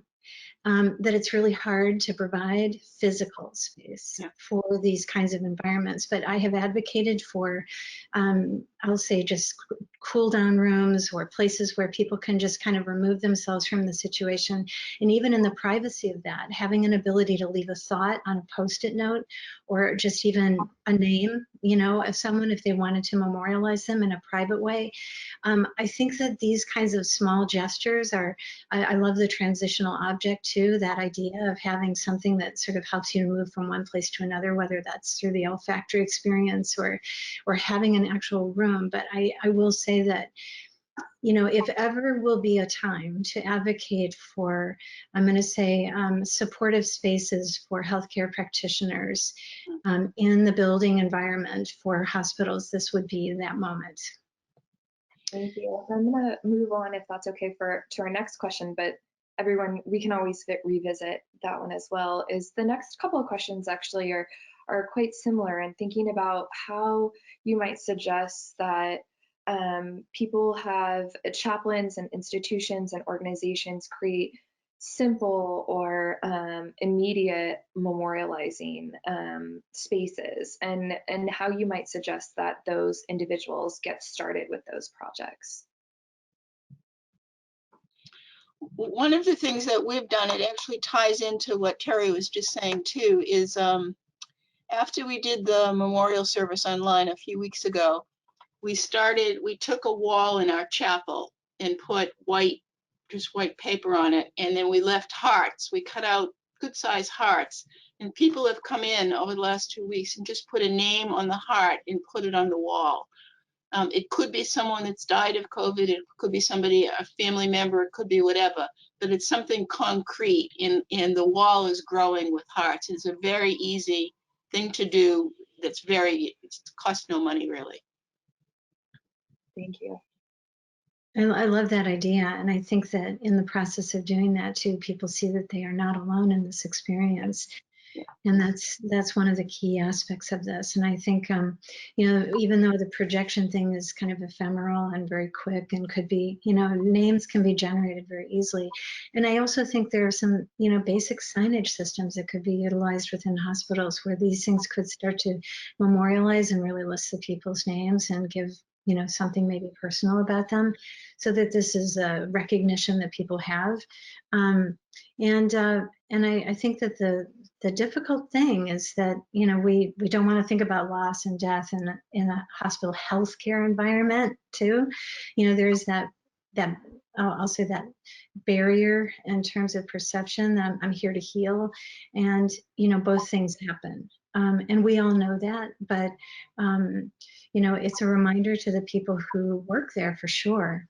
That it's really hard to provide physical space for these kinds of environments. But I have advocated for, I'll say, just cool down rooms or places where people can just kind of remove themselves from the situation. And even in the privacy of that, having an ability to leave a thought on a Post-it note or just even a name, you know, of someone if they wanted to memorialize them in a private way. I think that these kinds of small gestures are, I love the transitional object too, that idea of having something that sort of helps you move from one place to another, whether that's through the olfactory experience or having an actual room. But I will say that, you know, if ever will be a time to advocate for, I'm going to say, supportive spaces for healthcare practitioners in the building environment for hospitals, this would be that moment. Thank you. I'm going to move on, if that's okay, to our next question, but everyone, we can always revisit that one as well. Is the next couple of questions actually are quite similar, and thinking about how you might suggest that people have chaplains and institutions and organizations create simple or immediate memorializing spaces, and how you might suggest that those individuals get started with those projects. One of the things that we've done, it actually ties into what Teri was just saying too, is after we did the memorial service online a few weeks ago, we took a wall in our chapel and put just white paper on it, and then we left hearts. We cut out good size hearts, and people have come in over the last 2 weeks and just put a name on the heart and put it on the wall. It could be someone that's died of COVID, it could be somebody, a family member, it could be whatever, but it's something concrete, and the wall is growing with hearts. It's a very easy thing to do that's it costs no money really. Thank you. I love that idea, and I think that in the process of doing that too, people see that they are not alone in this experience. Yeah. And that's one of the key aspects of this. And I think, you know, even though the projection thing is kind of ephemeral and very quick and could be, you know, names can be generated very easily. And I also think there are some, you know, basic signage systems that could be utilized within hospitals where these things could start to memorialize and really list the people's names and give, you know, something maybe personal about them, so that this is a recognition that people have. And I think that the difficult thing is that, you know, we don't want to think about loss and death in a hospital healthcare environment too. You know, there's that I'll say that barrier in terms of perception that I'm here to heal, and you know, both things happen, and we all know that. But you know, it's a reminder to the people who work there for sure.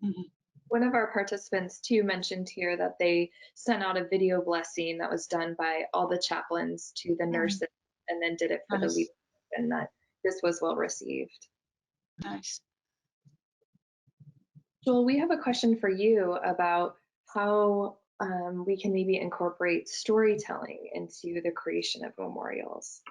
Mm-hmm. One of our participants too mentioned here that they sent out a video blessing that was done by all the chaplains to the nurses, and then did it for the leadership, and that this was well received. Nice. Joel, we have a question for you about how we can maybe incorporate storytelling into the creation of memorials.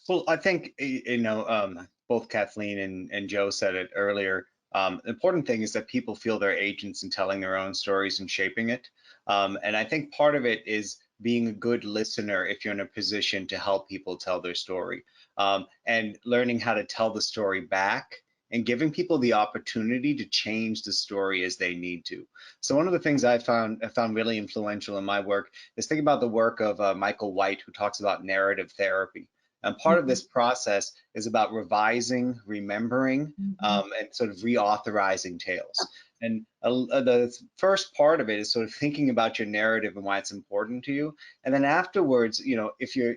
Well, I think, you know, both Kathleen and Joe said it earlier. The important thing is that people feel they're agents in telling their own stories and shaping it. And I think part of it is being a good listener if you're in a position to help people tell their story, and learning how to tell the story back and giving people the opportunity to change the story as they need to. So one of the things I found really influential in my work is think about the work of Michael White, who talks about narrative therapy. And part of this process is about revising, remembering, and sort of reauthorizing tales. And the first part of it is sort of thinking about your narrative and why it's important to you. And then afterwards, you know, if you're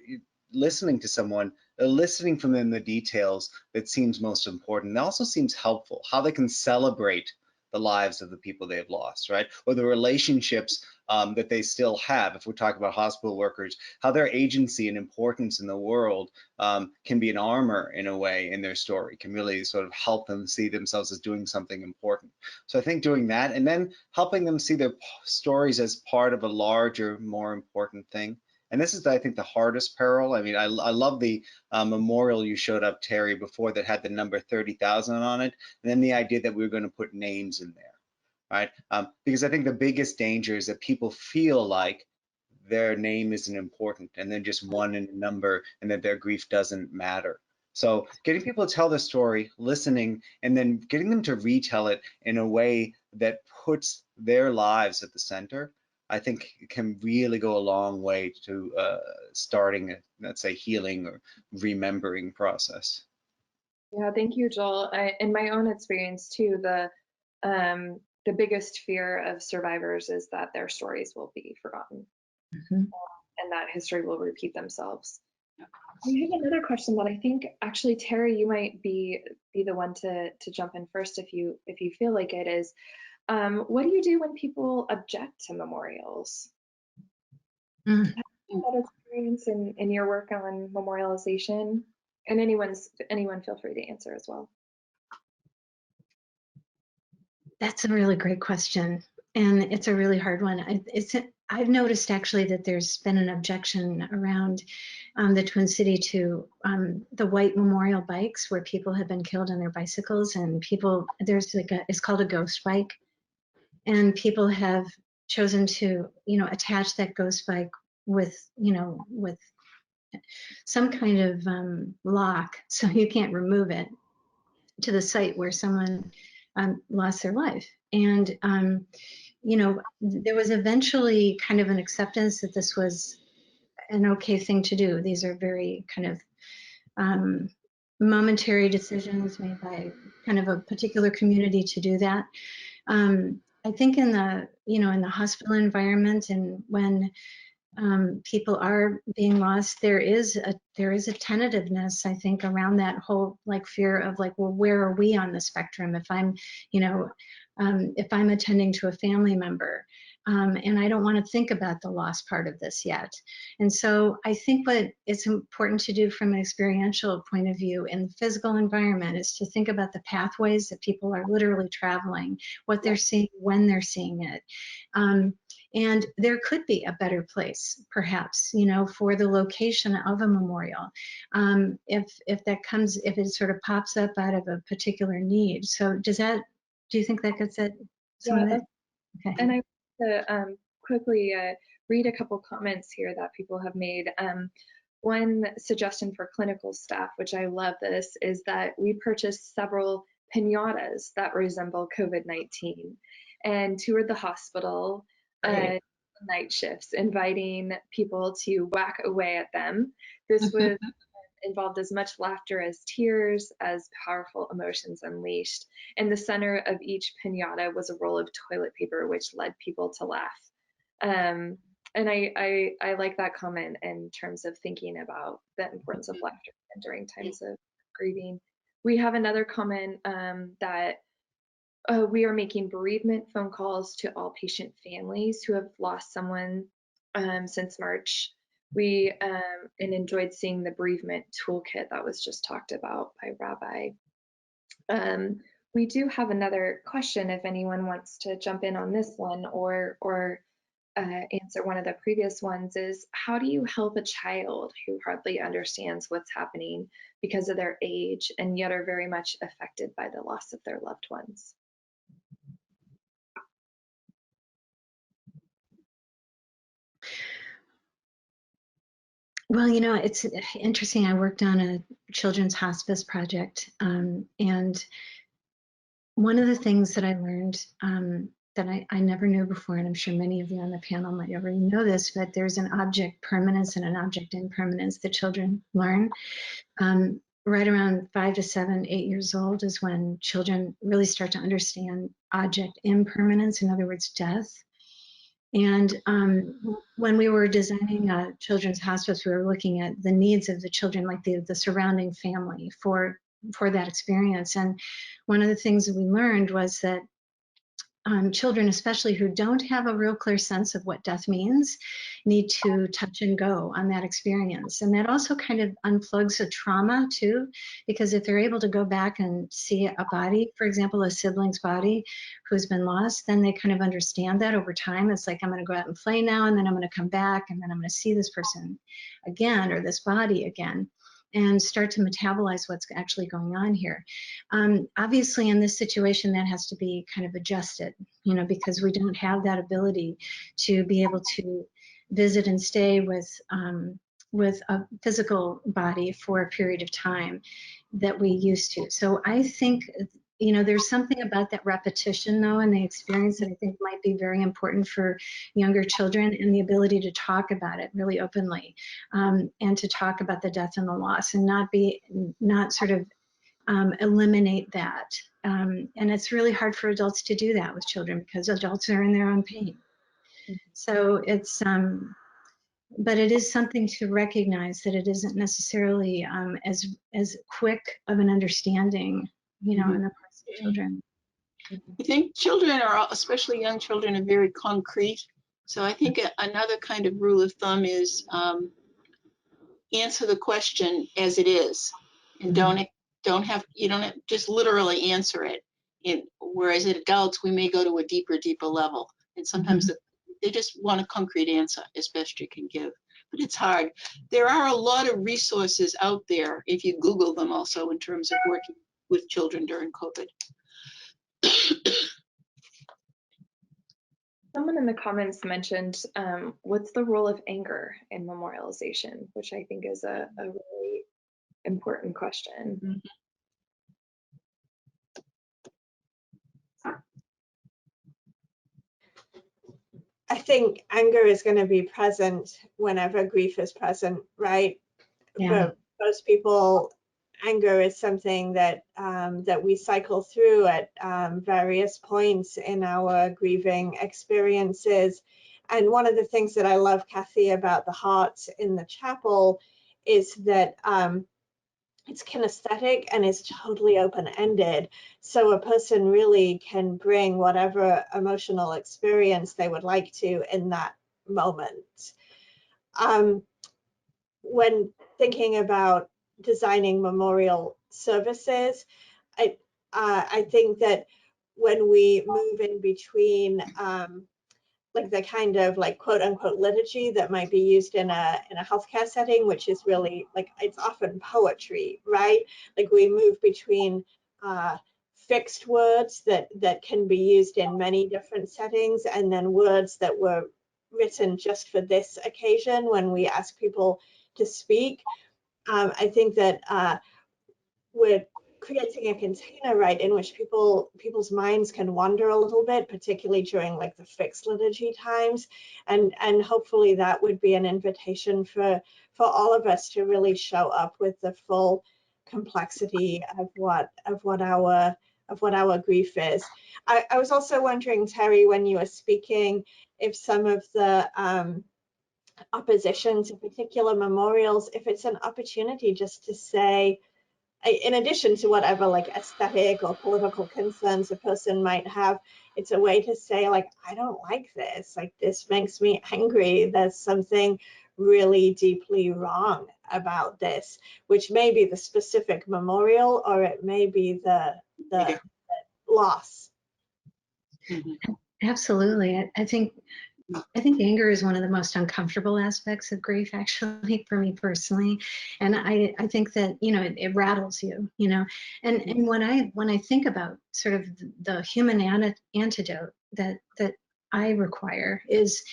listening to someone, listening from them the details that seems most important. It also seems helpful, how they can celebrate the lives of the people they've lost, right? Or the relationships that they still have. If we're talking about hospital workers, how their agency and importance in the world can be an armor in a way in their story, can really sort of help them see themselves as doing something important. So I think doing that, and then helping them see their stories as part of a larger, more important thing. And this is, I think, the hardest peril. I mean, I love the memorial you showed up, Teri, before that had the number 30,000 on it, and then the idea that we were going to put names in there, right? Because I think the biggest danger is that people feel like their name isn't important, and then just one in a number, and that their grief doesn't matter. So getting people to tell their story, listening, and then getting them to retell it in a way that puts their lives at the center, I think can really go a long way to starting, let's say, healing or remembering process. Yeah, thank you, Joel. In my own experience too, the biggest fear of survivors is that their stories will be forgotten, and that history will repeat themselves. We have another question that I think actually, Teri, you might be the one to jump in first if you feel like it is. What do you do when people object to memorials? Have you had that experience in your work on memorialization? And anyone feel free to answer as well. That's a really great question, and it's a really hard one. I've noticed actually that there's been an objection around the Twin City to the white memorial bikes where people have been killed on their bicycles, and there's like it's called a ghost bike, and people have chosen to, attach that ghost bike with, with some kind of lock, so you can't remove it, to the site where someone lost their life. And, there was eventually kind of an acceptance that this was an okay thing to do. These are very kind of momentary decisions made by kind of a particular community to do that. I think in the, in the hospital environment, and when people are being lost, there is a tentativeness, I think, around that whole like fear of like, well, where are we on the spectrum? If I'm, if I'm attending to a family member, and I don't want to think about the loss part of this yet. And so I think what it's important to do from an experiential point of view in the physical environment is to think about the pathways that people are literally traveling, what they're seeing, when they're seeing it. And there could be a better place, perhaps, for the location of a memorial, if that comes, if it sort of pops up out of a particular need. So do you think that gets at some of it? Okay. And I want to quickly read a couple comments here that people have made. One suggestion for clinical staff, which I love this, is that we purchased several piñatas that resemble COVID-19 and toured the hospital night shifts, inviting people to whack away at them. This was involved as much laughter as tears, as powerful emotions unleashed. In the center of each piñata was a roll of toilet paper, which led people to laugh. And I like that comment in terms of thinking about the importance of laughter during times of grieving. We have another comment that we are making bereavement phone calls to all patient families who have lost someone since March. We and enjoyed seeing the bereavement toolkit that was just talked about by Rabbi. We do have another question if anyone wants to jump in on this one or answer one of the previous ones, is how do you help a child who hardly understands what's happening because of their age and yet are very much affected by the loss of their loved ones? Well, it's interesting. I worked on a children's hospice project, and one of the things that I learned that I never knew before, and I'm sure many of you on the panel might already know this, but there's an object permanence and an object impermanence that children learn. Right around 5 to 7, 8 years old is when children really start to understand object impermanence, in other words, death. And when we were designing a children's hospice, we were looking at the needs of the children, like the surrounding family for that experience. And one of the things that we learned was that children, especially who don't have a real clear sense of what death means, need to touch and go on that experience. And that also kind of unplugs a trauma too, because if they're able to go back and see a body, for example, a sibling's body who's been lost, then they kind of understand that over time. It's like, I'm going to go out and play now, and then I'm going to come back, and then I'm going to see this person again, or this body again, and start to metabolize what's actually going on here. Obviously, in this situation, that has to be kind of adjusted, because we don't have that ability to be able to visit and stay with a physical body for a period of time that we used to. So I think, there's something about that repetition, though, and the experience that I think might be very important for younger children, and the ability to talk about it really openly, and to talk about the death and the loss, and not sort of eliminate that. And it's really hard for adults to do that with children, because adults are in their own pain. So it's, but it is something to recognize that it isn't necessarily as quick of an understanding, in the parts of children. I think children are, especially young children, are very concrete. So I think another kind of rule of thumb is answer the question as it is, and don't have just literally answer it. Whereas at adults, we may go to a deeper level, and sometimes they just want a concrete answer as best you can give. But it's hard. There are a lot of resources out there if you Google them, also in terms of working with children during COVID. Someone in the comments mentioned, what's the role of anger in memorialization, which I think is a really important question. Mhm. I think anger is going to be present whenever grief is present, right? Yeah. For most people, anger is something that that we cycle through at various points in our grieving experiences. And one of the things that I love, Kathy, about the hearts in the chapel is that it's kinesthetic and it's totally open-ended. So a person really can bring whatever emotional experience they would like to in that moment. When thinking about designing memorial services, I think that when we move in between like the kind of like quote unquote liturgy that might be used in a healthcare setting, which is really like, it's often poetry, right? Like we move between fixed words that can be used in many different settings, and then words that were written just for this occasion when we ask people to speak. I think that we're creating a container, right, in which people's minds can wander a little bit, particularly during like the fixed liturgy times, and hopefully that would be an invitation for all of us to really show up with the full complexity of what our grief is. I was also wondering, Teri, when you were speaking, if some of the opposition to particular memorials, if it's an opportunity just to say, in addition to whatever like aesthetic or political concerns a person might have, it's a way to say like, I don't like this, like this makes me angry, there's something really deeply wrong about this, which may be the specific memorial or it may be the loss. Absolutely. I think anger is one of the most uncomfortable aspects of grief, actually, for me personally. And I think that, it rattles you, and when I think about sort of the human antidote that I require is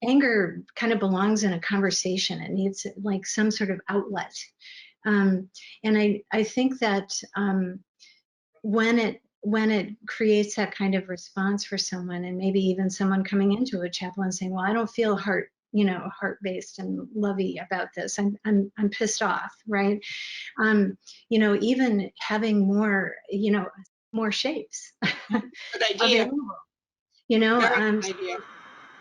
anger kind of belongs in a conversation. It needs like some sort of outlet. And I think that when it creates that kind of response for someone, and maybe even someone coming into a chapel and saying, well, I don't feel heart-based and lovey about this. I'm pissed off, right? Even having more shapes Good idea. available. Very good idea.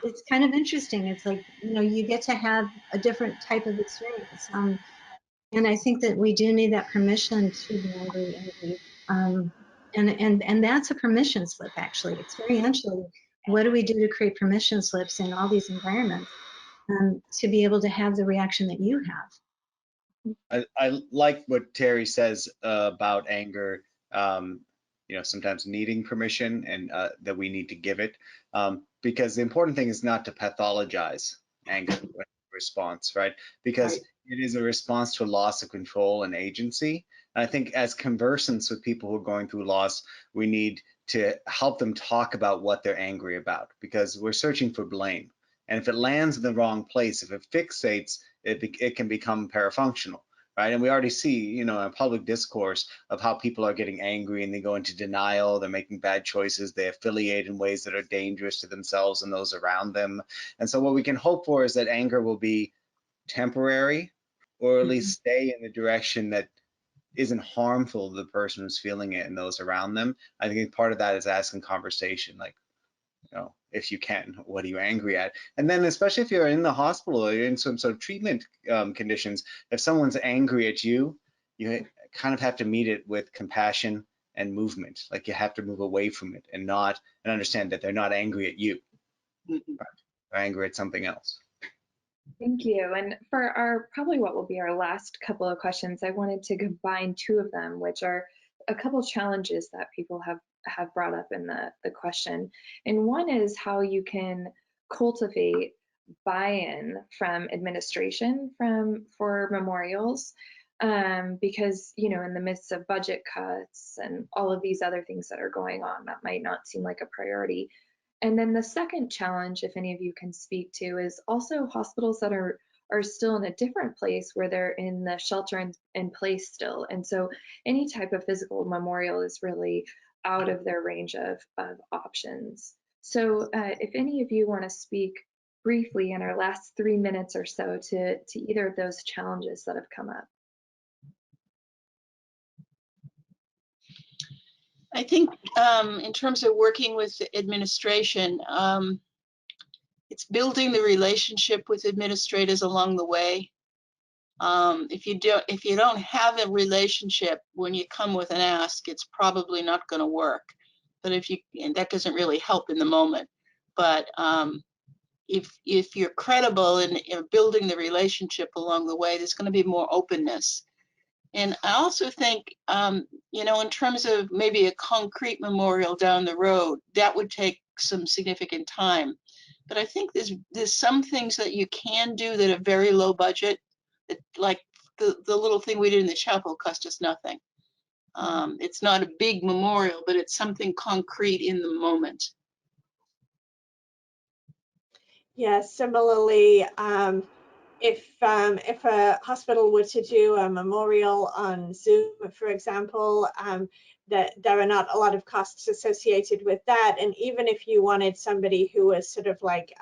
It's kind of interesting. It's like, you get to have a different type of experience. And I think that we do need that permission to be angry and grieve. And that's a permission slip, actually. Experientially, what do we do to create permission slips in all these environments to be able to have the reaction that you have? I like what Teri says about anger, sometimes needing permission and that we need to give it, because the important thing is not to pathologize anger response, right? Because Right. it is a response to a loss of control and agency. And I think as conversants with people who are going through loss, we need to help them talk about what they're angry about, because we're searching for blame. And if it lands in the wrong place, if it fixates, it can become parafunctional. Right. And we already see, in public discourse of how people are getting angry and they go into denial, they're making bad choices, they affiliate in ways that are dangerous to themselves and those around them. And so what we can hope for is that anger will be temporary, or at least stay in the direction that isn't harmful to the person who's feeling it and those around them. I think part of that is asking conversation, like, if you can, what are you angry at? And then especially if you're in the hospital or you're in some sort of treatment conditions, if someone's angry at you, you kind of have to meet it with compassion and movement. Like you have to move away from it and understand that they're not angry at you. Right? They're angry at something else. Thank you. And for probably what will be our last couple of questions, I wanted to combine two of them, which are a couple challenges that people have brought up in the question. And one is how you can cultivate buy-in from administration for memorials, because in the midst of budget cuts and all of these other things that are going on, that might not seem like a priority. And then the second challenge, if any of you can speak to, is also hospitals that are still in a different place where they're in the shelter in place still. And so any type of physical memorial is really out of their range of options. So if any of you want to speak briefly in our last 3 minutes or so to either of those challenges that have come up. I think in terms of working with the administration, it's building the relationship with administrators along the way. If you don't have a relationship when you come with an ask, it's probably not going to work. But and that doesn't really help in the moment. But if you're credible in building the relationship along the way, there's going to be more openness. And I also think, in terms of maybe a concrete memorial down the road, that would take some significant time. But I think there's some things that you can do that are very low budget, like the little thing we did in the chapel cost us nothing. It's not a big memorial, but it's something concrete in the moment. Yeah, similarly, if a hospital were to do a memorial on Zoom, for example, that there are not a lot of costs associated with that. And even if you wanted somebody who was sort of like,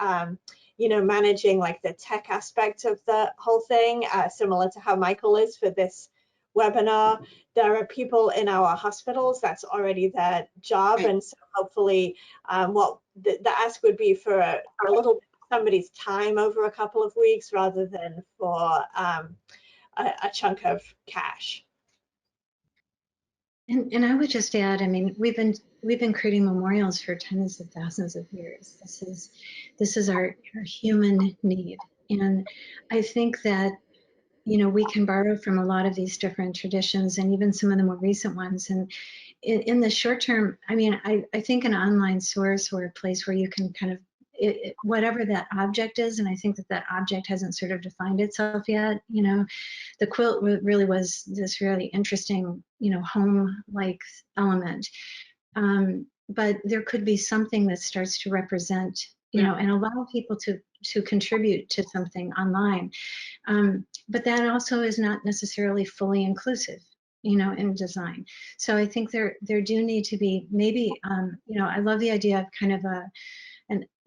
managing like the tech aspect of the whole thing, similar to how Michael is for this webinar, there are people in our hospitals that's already their job. And so hopefully what the ask would be for a little somebody's time over a couple of weeks rather than for a chunk of cash. And I would just add, I mean, we've been creating memorials for tens of thousands of years. This is our human need, and I think that we can borrow from a lot of these different traditions and even some of the more recent ones. And in the short term, I mean, I think an online source or a place where you can kind of whatever that object is, and I think that object hasn't sort of defined itself yet. The quilt really was this really interesting, home-like element. But there could be something that starts to represent, and allow people to contribute to something online. But that also is not necessarily fully inclusive, in design. So I think there do need to be maybe, I love the idea of kind of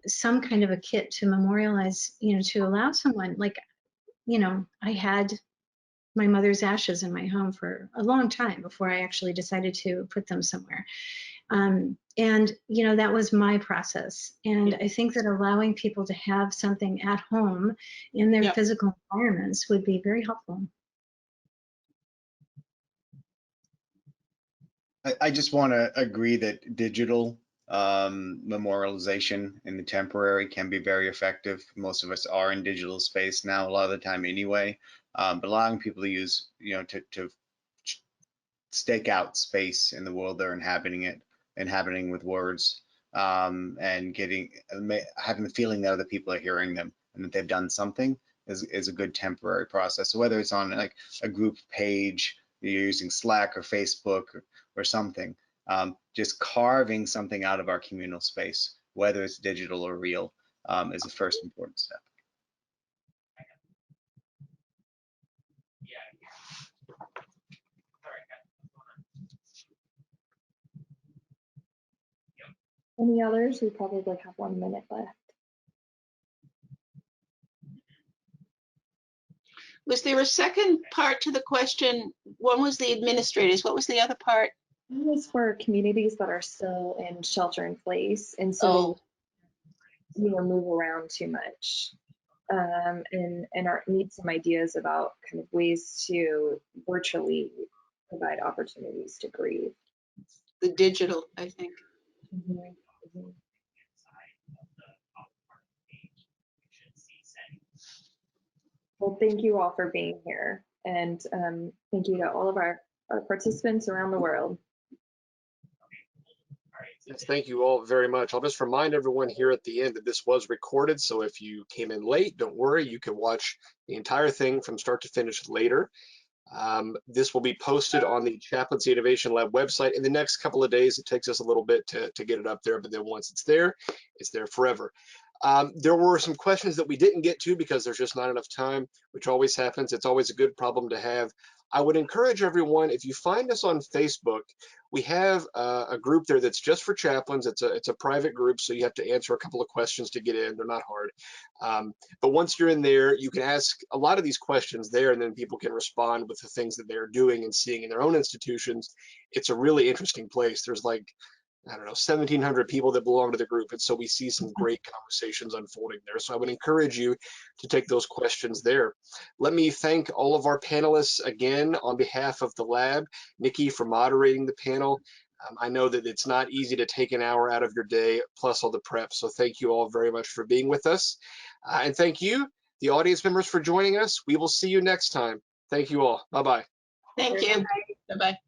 some kind of a kit to memorialize, to allow someone, like, I had my mother's ashes in my home for a long time before I actually decided to put them somewhere. And, that was my process. And I think that allowing people to have something at home in their physical environments would be very helpful. I just want to agree that digital memorialization in the temporary can be very effective. Most of us are in digital space now a lot of the time anyway, but allowing people to use, to stake out space in the world they're inhabiting with words, and having the feeling that other people are hearing them and that they've done something is a good temporary process. So whether it's on like a group page, you're using Slack or Facebook or something, just carving something out of our communal space, whether it's digital or real, is the first important step. Any others? We probably have 1 minute left. Was there a second part to the question? One was the administrators. What was the other part? It was for communities that are still in shelter in place, and so they move around too much, and need some ideas about kind of ways to virtually provide opportunities to grieve. The digital, I think. Well, thank you all for being here, and thank you to all of our participants around the world. Yes, thank you all very much. I'll just remind everyone here at the end that this was recorded, so if you came in late, don't worry, you can watch the entire thing from start to finish later. This will be posted on the Chaplaincy Innovation Lab website in the next couple of days. It takes us a little bit to get it up there, but then once it's there forever. There were some questions that we didn't get to because there's just not enough time, which always happens. It's always a good problem to have. I would encourage everyone, if you find us on Facebook, we have a group there that's just for chaplains. It's a private group, so you have to answer a couple of questions to get in. They're not hard. But once you're in there, you can ask a lot of these questions there, and then people can respond with the things that they're doing and seeing in their own institutions. It's a really interesting place. There's like, I don't know, 1,700 people that belong to the group. And so we see some great conversations unfolding there. So I would encourage you to take those questions there. Let me thank all of our panelists again on behalf of the lab. Nikki for moderating the panel. I know that it's not easy to take an hour out of your day, plus all the prep. So thank you all very much for being with us. And thank you, the audience members, for joining us. We will see you next time. Thank you all. Bye-bye. Thank you. Bye-bye.